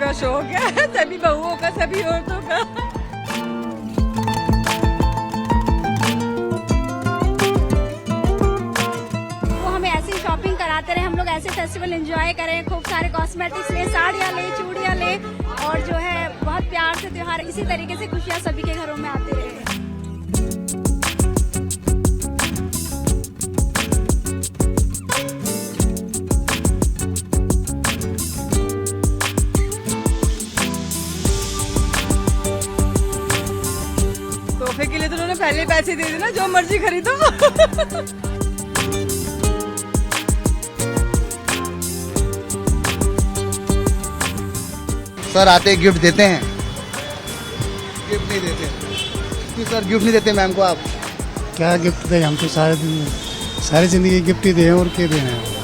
का शौक है, सभी बहुओं का, सभी औरतों का। वो हमें ऐसी शॉपिंग कराते रहे, हम लोग ऐसे फेस्टिवल एंजॉय करें, खूब सारे कॉस्मेटिक्स ले, साड़ियाँ ले, चूड़ियाँ ले, और जो है बहुत प्यार से त्योहार इसी तरीके से खुशियाँ सभी के घरों में आते रहे। तोहफे के लिए तो उन्होंने पहले पैसे दे दिए ना, जो मर्जी खरीदो। सर आते गिफ्ट देते हैं? गिफ्ट नहीं देते। क्यों सर गिफ्ट नहीं देते मैम को आप? क्या गिफ्ट दे, हम तो सारी जिंदगी गिफ्ट ही दे और क्या देना है।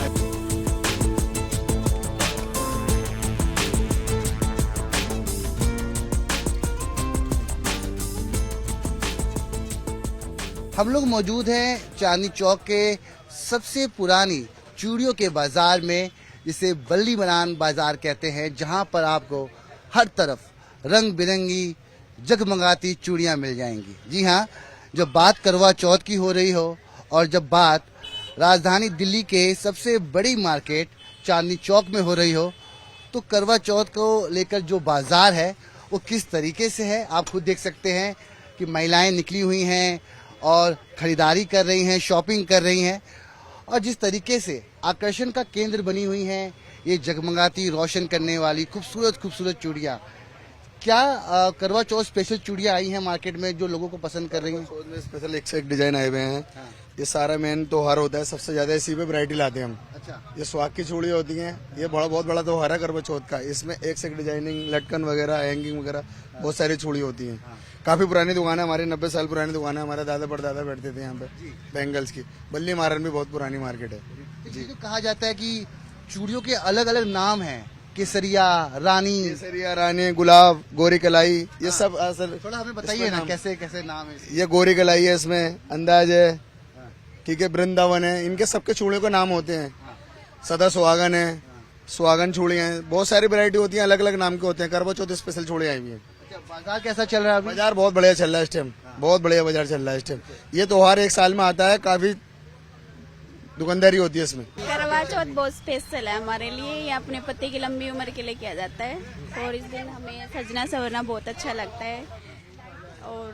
हम लोग मौजूद हैं चांदनी चौक के सबसे पुरानी चूड़ियों के बाजार में, जिसे बल्ली बनान बाजार कहते हैं, जहां पर आपको हर तरफ रंग बिरंगी जगमगाती चूड़ियां मिल जाएंगी। जी हाँ, जब बात करवा चौथ की हो रही हो और जब बात राजधानी दिल्ली के सबसे बड़ी मार्केट चांदनी चौक में हो रही हो, तो करवा चौथ को लेकर जो बाजार है वो किस तरीके से है आप खुद देख सकते हैं कि महिलाएं निकली हुई हैं और खरीदारी कर रही हैं, शॉपिंग कर रही हैं, और जिस तरीके से आकर्षण का केंद्र बनी हुई हैं ये जगमगाती रोशन करने वाली खूबसूरत खूबसूरत चूड़ियाँ। क्या करवा चौथ स्पेशल चूड़ियाँ आई हैं मार्केट में जो लोगों को पसंद कर रही हैं? चौथ में स्पेशल एक से एक डिजाइन आए हुए हैं। ये सारा मेन त्योहार होता है, सबसे ज्यादा इसी पे वैरायटी लाते हैं हम। अच्छा, ये सुहाग की चूड़ी होती हैं, ये बहुत बड़ा त्योहार है करवा चौथ का। इसमें एक से एक डिजाइनिंग, लटकन वगैरह, हैंगिंग वगैरह बहुत सारी चूड़ी होती हैं। काफी पुरानी दुकान है हमारी, 90 साल पुरानी दुकान है। हमारे दादा परदादा बैठते थे यहाँ पे बैंगल्स की। बल्ली मारन भी बहुत पुरानी मार्केट है जी। तो कहा जाता है कि चूड़ियों के अलग अलग नाम हैं, केसरिया, रानी। केसरिया, रानी, गुलाब, गोरी कलाई, ये सब असल। थोड़ा हमें बताइए ना कैसे कैसे नाम है? ये गोरी कलाई है, इसमें अंदाज है, ठीक है, वृंदावन है, इनके सबके चूड़ियों के नाम होते हैं। सदा सुहागन है, सुहागन चूड़ियाँ हैं, बहुत सारी वैरायटी होती है, अलग अलग नाम के होते हैं। करवा चौथ स्पेशल चूड़ी आई हुई है। बाजार कैसा चल रहा है अभी? बाजार बहुत बढ़िया चल रहा है इस टाइम, बहुत बढ़िया बाजार चल रहा है इस टाइम। ये त्योहार एक साल में आता है, काफी दुकानदारी होती है इसमें। करवा चौथ बहुत स्पेशल है हमारे लिए, ये अपने पति की लंबी उम्र के लिए किया जाता है, और इस दिन हमें सजना संवरना बहुत अच्छा लगता है, और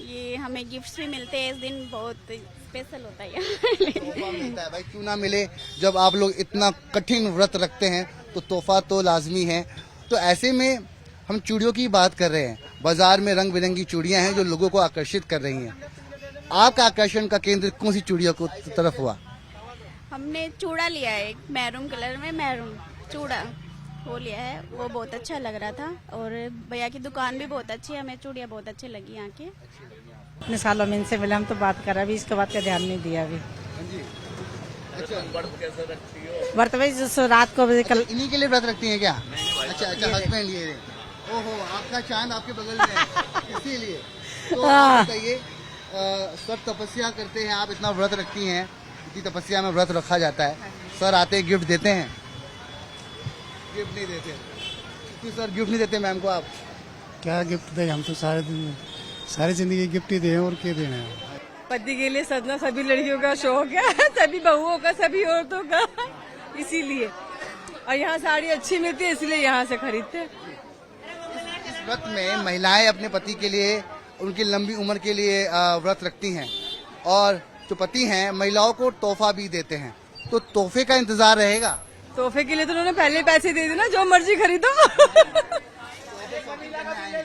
ये हमें गिफ्ट्स भी मिलते हैं इस दिन, बहुत स्पेशल होता है। तोहफा मिलता है भाई, क्यों ना मिले। जब आप लोग इतना कठिन व्रत रखते हैं तो तोहफा तो लाजमी है। तो ऐसे में हम चूड़ियों की बात कर रहे हैं, बाजार में रंग बिरंगी चूड़ियां हैं जो लोगों को आकर्षित कर रही हैं। आपका आकर्षण का केंद्र कौन सी चूड़ियों को तरफ हुआ? हमने चूड़ा लिया है, एक मैरून कलर में मैरून चूड़ा वो लिया है, वो बहुत अच्छा लग रहा था, और भैया की दुकान भी बहुत अच्छी है, हमें चूड़ियाँ बहुत अच्छी लगी यहाँ की। इतने सालों में इनसे मिले, हम तो बात कर रहे, अभी इसके बाद का ध्यान नहीं दिया अभी। व्रत भाई जो रात को कल इन्हीं के लिए व्रत रखती हैं क्या? अच्छा, हस्बैंड ये। ओहो, आपका चांद आपके बगल में है इसीलिए। तो आप बताइए, सब तपस्या करते हैं, आप इतना व्रत रखती हैं, इतनी तपस्या में व्रत रखा जाता है, सर आते गिफ्ट देते हैं? गिफ्ट नहीं देते। क्यों सर गिफ्ट नहीं देते मैम को आप? क्या गिफ्ट दे, हम तो सारी जिंदगी गिफ्ट ही दे और क्या देना है। पति के लिए सजना सभी लड़कियों का शौक है, सभी बहुओं का, सभी औरतों का, इसीलिए। और यहाँ साड़ी अच्छी मिलती है, इसलिए यहाँ से खरीदते हैं। इस व्रत में महिलाएं अपने पति के लिए, उनकी लंबी उम्र के लिए व्रत रखती हैं, और जो पति हैं महिलाओं को तोहफा भी देते हैं। तो तोहफे का इंतजार रहेगा? तोहफे के लिए तो उन्होंने पहले पैसे दे दिए ना, जो मर्जी खरीदो।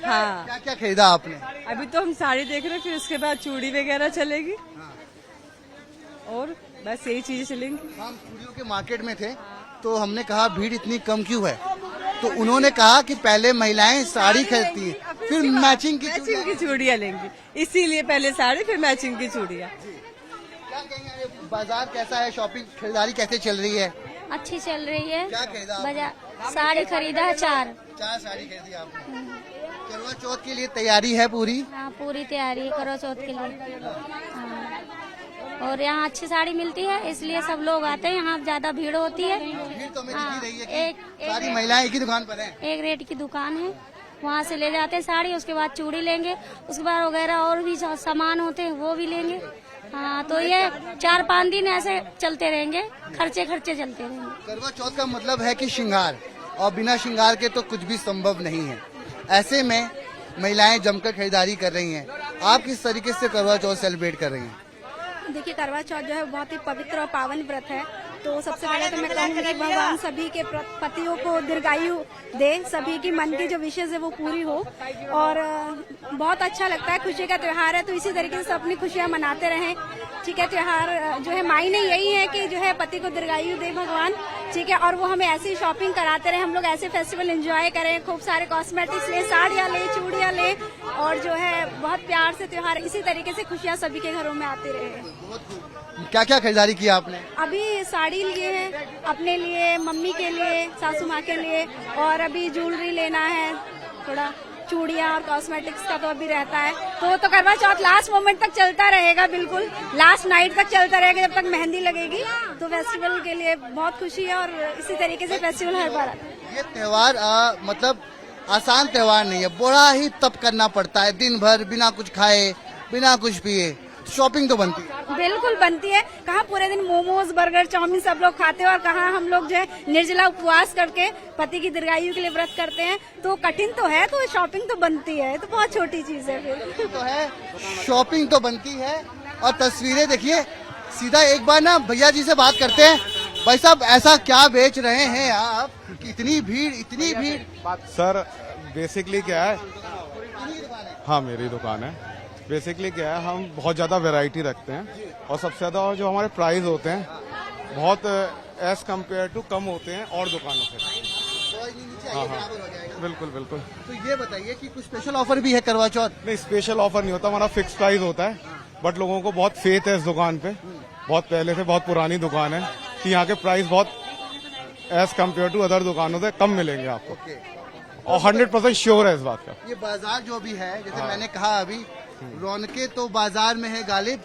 हाँ, क्या क्या खरीदा आपने? अभी तो हम साड़ी देख रहे हैं, फिर उसके बाद चूड़ी वगैरह चलेगी, और बस यही चीजें चलेंगी। हम चूड़ियों के मार्केट में थे तो हमने कहा भीड़ इतनी कम क्यों है, तो उन्होंने कहा कि पहले महिलाएं साड़ी खरीदती हैं, फिर मैचिंग की चूड़ियाँ लेंगी, इसीलिए पहले साड़ी फिर मैचिंग की चूड़ियाँ। क्या कहेंगे, बाजार कैसा है, शॉपिंग खरीदारी कैसे चल रही है? अच्छी चल रही है। क्या खरीदा आपने? बाजार साड़ी खरीदा है, चार साड़ी खरीदी आपने। करवा चौथ के लिए तैयारी है पूरी? हाँ, पूरी तैयारी है करवा चौथ के लिए। हाँ। और यहाँ अच्छी साड़ी मिलती है, इसलिए सब लोग आते हैं, यहाँ ज्यादा भीड़ होती है। भीड़ तो हमें दिख हाँ, ही रही है एक कि सारी महिलाएं एक ही दुकान पर हैं। एक रेट की दुकान है, वहाँ से ले जाते हैं साड़ी, उसके बाद चूड़ी लेंगे, उसके बाद वगैरह और भी जो सामान होते हैं वो भी लेंगे। हाँ, तो ये 4-5 दिन ऐसे चलते रहेंगे, खर्चे चलते रहेंगे। करवा चौथ का मतलब है कि श्रृंगार, और बिना श्रृंगार के तो कुछ भी संभव नहीं है। ऐसे में महिलाएं जमकर खरीदारी कर रही हैं। आप किस तरीके से करवा चौथ सेलिब्रेट कर रही हैं? देखिए, करवा चौथ जो है बहुत ही पवित्र और पावन व्रत है। तो सबसे पहले तो मैं कहूँगी कि भगवान सभी के पतियों को दीर्घायु दे, सभी की मन की जो विशेष है वो पूरी हो। और बहुत अच्छा लगता है, खुशी का त्योहार है, तो इसी तरीके से अपनी खुशियाँ मनाते रहें। ठीक है, त्योहार जो है मायने यही है कि जो है पति को दीर्घायु दे भगवान, ठीक है, और वो हमें ऐसी शॉपिंग कराते रहे, हम लोग ऐसे फेस्टिवल एंजॉय करें, खूब सारे कॉस्मेटिक्स ले, साड़ियाँ ले, चूड़ियाँ ले, और जो है बहुत प्यार से त्योहार इसी तरीके से खुशियाँ सभी के घरों में आती रहे। क्या क्या खरीदारी की आपने? अभी साड़ी लिए हैं अपने लिए, मम्मी के लिए, सासू माँ के लिए, और अभी ज्वेलरी लेना है, थोड़ा चूड़ियाँ और कॉस्मेटिक्स का तो अभी रहता है। तो करवा चौथ लास्ट मोमेंट तक चलता रहेगा, बिल्कुल लास्ट नाइट तक चलता रहेगा, जब तक मेहंदी लगेगी। तो फेस्टिवल के लिए बहुत खुशी है, और इसी तरीके से फेस्टिवल हर बार आता है। ये त्योहार मतलब आसान त्योहार नहीं है, बड़ा ही तप करना पड़ता है, दिन भर बिना कुछ खाए बिना कुछ पिए। शॉपिंग तो बनती है, बिल्कुल बनती है। कहाँ पूरे दिन मोमोज, बर्गर, चाउमीन सब लोग खाते हैं, और कहाँ हम लोग जो है निर्जला उपवास करके पति की दीर्घायु के लिए व्रत करते हैं। तो कठिन तो है, तो शॉपिंग तो बनती है, तो बहुत छोटी चीज है। फिर तो है, शॉपिंग तो बनती है। और तस्वीरें देखिए, सीधा एक बार ना भैया जी से बात करते हैं। भाई साहब, ऐसा क्या बेच रहे हैं आप? इतनी भीड़। सर बेसिकली क्या है, हाँ मेरी दुकान है। बेसिकली क्या है, हम बहुत ज़्यादा वैरायटी रखते हैं, और सबसे ज़्यादा जो हमारे प्राइस होते हैं बहुत एज कम्पेयर टू कम होते हैं और दुकानों से। हाँ, बिल्कुल। तो ये बताइए कि कुछ स्पेशल ऑफर भी है करवा चौथ? नहीं, स्पेशल ऑफर नहीं होता, हमारा फिक्स प्राइस होता है। बट लोगों को बहुत फेथ है इस दुकान पे, बहुत पहले से बहुत पुरानी दुकान है, कि यहाँ के प्राइस बहुत एज कम्पेयर टू अदर दुकानों से कम मिलेंगे आपको, और 100% श्योर है इस बात का। ये बाजार जो भी है, जैसे मैंने कहा अभी, रौनकें तो बाजार में है गालिब,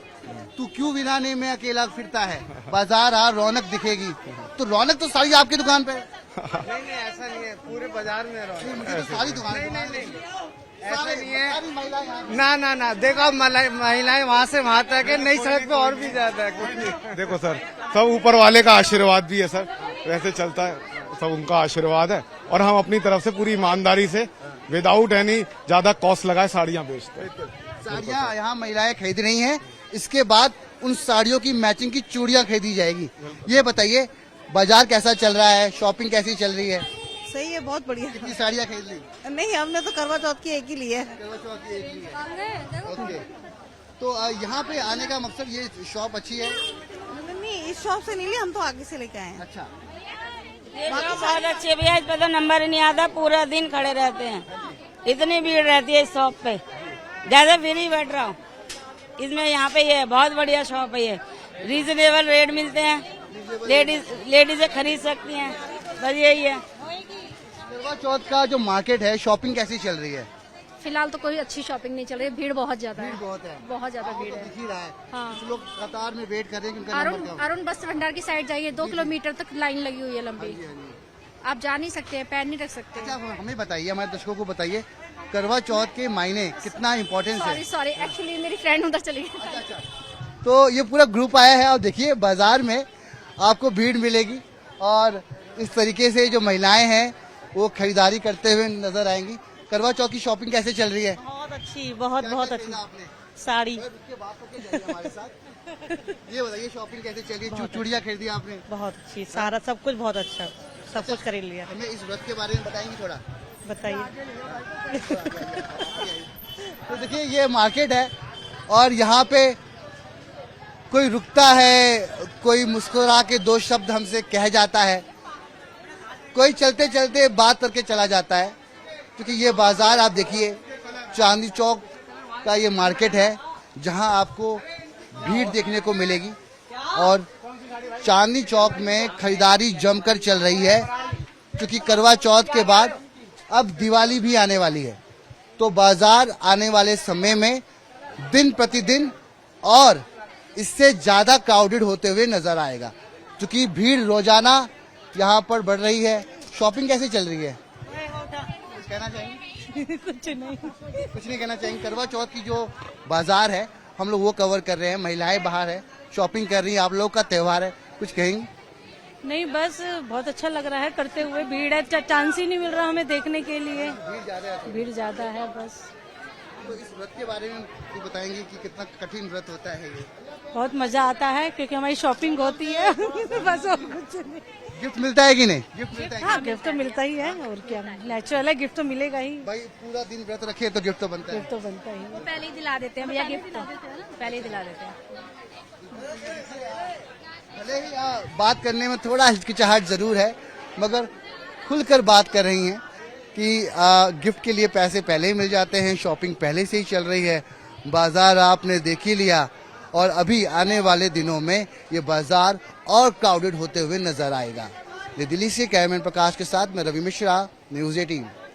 तू क्यों वीराने में अकेला फिरता है, बाजार आ रौनक दिखेगी। तो रौनक तो सारी आपकी दुकान पे है। नहीं ऐसा नहीं है, पूरे बाजार में रौनक। तो सारी दुकान नहीं ऐसा नहीं है। ना देखो, महिलाएं वहाँ से वहाँ तक है, नई सड़क पे और भी ज्यादा है। कुछ नहीं, देखो सर, सब ऊपर वाले का आशीर्वाद भी है सर, वैसे चलता है, सब उनका आशीर्वाद है, और हम अपनी तरफ से पूरी ईमानदारी से विदाउट एनी ज्यादा कॉस्ट लगाए साड़ियाँ बेचते हैं। साड़ियाँ यहाँ महिलाएं खरीद रही हैं, इसके बाद उन साड़ियों की मैचिंग की चूड़ियाँ खरीदी जाएगी। ये बताइए, बाजार कैसा चल रहा है, शॉपिंग कैसी चल रही है? सही है, बहुत बढ़िया। कितनी साड़ियाँ खरीद ली? नहीं, हमने तो करवा चौथ की एक ही ली है। करवा चौथ की एक ली है। ओके, तो यहाँ पे आने का मकसद, ये शॉप अच्छी है? नहीं, इस शॉप से नहीं ली, हम तो आगे से लेके आए हैं। अच्छा, बहुत अच्छे भैया, इस पर तो नंबर ही नहीं आता, पूरा दिन खड़े रहते हैं, इतनी भीड़ रहती है इस शॉप पे, ज्यादा फ्री बैठ रहा हूँ इसमें। यहाँ पे ये बहुत बढ़िया शॉप है, ये रीजनेबल रेट मिलते हैं, लेडीजें खरीद सकती हैं, बस यही है। करवा चौथ का जो मार्केट है, शॉपिंग कैसी चल रही है? फिलहाल तो कोई अच्छी शॉपिंग नहीं चल रही, भीड़ बहुत ज्यादा है। बहुत है, बहुत ज्यादा भीड़ है। दिख ही रहा है। हाँ। कुछ लोग कतार में वेट कर रहे हैं कि उनका नंबर क्या हो। अरुण बस भंडार की साइड जाइए, 2 किलोमीटर तक लाइन लगी हुई है लंबी, आप जा नहीं सकते, पैर नहीं रख सकते। अच्छा, हमें बताइए, हमारे दर्शकों को बताइए, करवा चौथ के मायने कितना इम्पोर्टेंस है? सॉरी, एक्चुअली मेरी फ्रेंड उधर चली गई। तो ये पूरा ग्रुप आया है, और देखिए बाजार में आपको भीड़ मिलेगी, और इस तरीके से जो महिलाएं हैं वो खरीदारी करते हुए नजर आएंगी। करवा चौथ की शॉपिंग कैसे चल रही है? बहुत अच्छी, बहुत अच्छी। आपने साड़ी हमारे साथ ये बताइए, शॉपिंग कैसे चल रही है? चूड़ियाँ खरीदी आपने? बहुत अच्छी, सारा सब कुछ बहुत अच्छा, सब कुछ खरीद लिया। हमें इस व्रत के बारे में बताएंगे थोड़ा? बताइए। तो देखिए, ये मार्केट है, और यहाँ पे कोई रुकता है, कोई मुस्कुरा के 2 शब्द हमसे कह जाता है, कोई चलते चलते बात करके चला जाता है। क्योंकि ये बाजार आप देखिए, चांदनी चौक का ये मार्केट है, जहाँ आपको भीड़ देखने को मिलेगी, और चांदनी चौक में खरीदारी जमकर चल रही है, क्योंकि करवा चौथ के बाद अब दिवाली भी आने वाली है। तो बाजार आने वाले समय में दिन प्रतिदिन और इससे ज्यादा क्राउडेड होते हुए नजर आएगा, क्योंकि भीड़ रोजाना यहाँ पर बढ़ रही है। शॉपिंग कैसे चल रही है? कुछ कहना चाहेंगे? कुछ नहीं कहना चाहेंगे। करवा चौथ की जो बाजार है हम लोग वो कवर कर रहे हैं, महिलाएं बाहर है शॉपिंग कर रही हैं, आप लोग का त्योहार है, कुछ कहेंगे? नहीं, बस बहुत अच्छा लग रहा है करते हुए। भीड़ है, चांस ही नहीं मिल रहा हमें देखने के लिए। भीड़ ज्यादा है बस। तो इस व्रत के बारे में तो बताएंगे कि कितना कठिन व्रत होता है ये? बहुत मजा आता है क्योंकि हमारी शॉपिंग होती है बस और कुछ नहीं। गिफ्ट मिलता है कि नहीं? गिफ्ट मिलता है? हाँ, गिफ्ट तो मिलता ही है, और क्या, नेचुरल है, गिफ्ट तो मिलेगा ही। भाई पूरा दिन व्रत रखे तो गिफ्ट तो बनता है। गिफ्ट तो बनता ही है। पहले ही दिला देते हैं भैया गिफ्ट, तो पहले ही दिला देते हैं। भले ही बात करने में थोड़ा हिचकिचाहट जरूर है, मगर खुलकर बात कर रही हैं कि गिफ्ट के लिए पैसे पहले ही मिल जाते हैं, शॉपिंग पहले से ही चल रही है, बाजार आपने देख ही लिया और अभी आने वाले दिनों में ये बाजार और क्राउडेड होते हुए नजर आएगा। ये दिल्ली से कैमरामैन प्रकाश के साथ मैं रवि मिश्रा, न्यूज़ 18।